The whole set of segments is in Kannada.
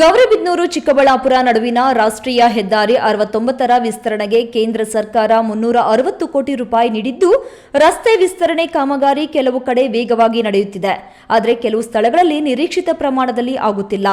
ಗೌರಿಬಿದನೂರು ಚಿಕ್ಕಬಳ್ಳಾಪುರ ನಡುವಿನ ರಾಷ್ಟ್ರೀಯ ಹೆದ್ದಾರಿ 69ರ ವಿಸ್ತರಣೆಗೆ ಕೇಂದ್ರ ಸರ್ಕಾರ 360 ಕೋಟಿ ರೂಪಾಯಿ ನೀಡಿದ್ದು, ರಸ್ತೆ ವಿಸ್ತರಣೆ ಕಾಮಗಾರಿ ಕೆಲವು ಕಡೆ ವೇಗವಾಗಿ ನಡೆಯುತ್ತಿದೆ. ಆದರೆ ಕೆಲವು ಸ್ಥಳಗಳಲ್ಲಿ ನಿರೀಕ್ಷಿತ ಪ್ರಮಾಣದಲ್ಲಿ ಆಗುತ್ತಿಲ್ಲ.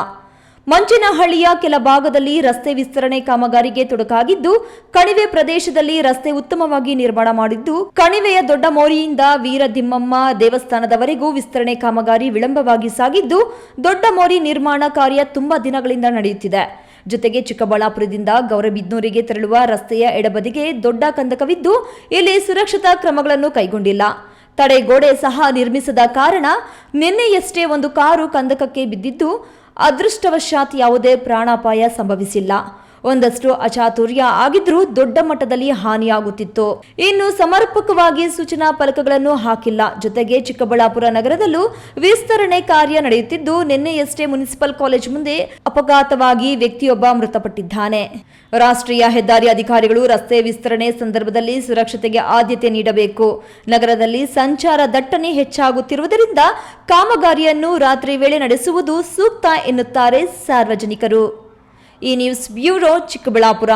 ಮಂಚನಹಳ್ಳಿಯ ಕೆಲ ಭಾಗದಲ್ಲಿ ರಸ್ತೆ ವಿಸ್ತರಣೆ ಕಾಮಗಾರಿಗೆ ತೊಡಕಾಗಿದ್ದು, ಕಣಿವೆ ಪ್ರದೇಶದಲ್ಲಿ ರಸ್ತೆ ಉತ್ತಮವಾಗಿ ನಿರ್ಮಾಣ ಮಾಡಿದ್ದು, ಕಣಿವೆಯ ದೊಡ್ಡ ಮೋರಿಯಿಂದ ವೀರದಿಮ್ಮಮ್ಮ ದೇವಸ್ಥಾನದವರೆಗೂ ವಿಸ್ತರಣೆ ಕಾಮಗಾರಿ ವಿಳಂಬವಾಗಿ ಸಾಗಿದ್ದು, ದೊಡ್ಡ ಮೋರಿ ನಿರ್ಮಾಣ ಕಾರ್ಯ ತುಂಬಾ ದಿನಗಳಿಂದ ನಡೆಯುತ್ತಿದೆ. ಜೊತೆಗೆ ಚಿಕ್ಕಬಳ್ಳಾಪುರದಿಂದ ಗೌರಿಬಿದನೂರಿಗೆ ತೆರಳುವ ರಸ್ತೆಯ ಎಡಬದಿಗೆ ದೊಡ್ಡ ಕಂದಕವಿದ್ದು, ಇಲ್ಲಿ ಸುರಕ್ಷತಾ ಕ್ರಮಗಳನ್ನು ಕೈಗೊಂಡಿಲ್ಲ. ತಡೆಗೋಡೆ ಸಹ ನಿರ್ಮಿಸದ ಕಾರಣ ನಿನ್ನೆಯಷ್ಟೇ ಒಂದು ಕಾರು ಕಂದಕಕ್ಕೆ ಬಿದ್ದಿದ್ದು, ಅದೃಷ್ಟವಶಾತ್ ಯಾವುದೇ ಪ್ರಾಣಾಪಾಯ ಸಂಭವಿಸಿಲ್ಲ. ಒಂದಷ್ಟು ಅಚಾತುರ್ಯ ಆಗಿದ್ರೂ ದೊಡ್ಡ ಮಟ್ಟದಲ್ಲಿ ಹಾನಿಯಾಗುತ್ತಿತ್ತು. ಇನ್ನು ಸಮರ್ಪಕವಾಗಿ ಸೂಚನಾ ಫಲಕಗಳನ್ನು ಹಾಕಿಲ್ಲ. ಜೊತೆಗೆ ಚಿಕ್ಕಬಳ್ಳಾಪುರ ನಗರದಲ್ಲೂ ವಿಸ್ತರಣೆ ಕಾರ್ಯ ನಡೆಯುತ್ತಿದ್ದು, ನಿನ್ನೆಯಷ್ಟೇ ಮುನ್ಸಿಪಲ್ ಕಾಲೇಜ್ ಮುಂದೆ ಅಪಘಾತವಾಗಿ ವ್ಯಕ್ತಿಯೊಬ್ಬ ಮೃತಪಟ್ಟಿದ್ದಾನೆ. ರಾಷ್ಟ್ರೀಯ ಹೆದ್ದಾರಿ ಅಧಿಕಾರಿಗಳು ರಸ್ತೆ ವಿಸ್ತರಣೆ ಸಂದರ್ಭದಲ್ಲಿ ಸುರಕ್ಷತೆಗೆ ಆದ್ಯತೆ ನೀಡಬೇಕು. ನಗರದಲ್ಲಿ ಸಂಚಾರ ದಟ್ಟಣೆ ಹೆಚ್ಚಾಗುತ್ತಿರುವುದರಿಂದ ಕಾಮಗಾರಿಯನ್ನು ರಾತ್ರಿ ವೇಳೆ ನಡೆಸುವುದು ಸೂಕ್ತ ಎನ್ನುತ್ತಾರೆ ಸಾರ್ವಜನಿಕರು. ಈ ನ್ಯೂಸ್ ಬ್ಯೂರೋ ಚಿಕ್ಕಬಳ್ಳಾಪುರ.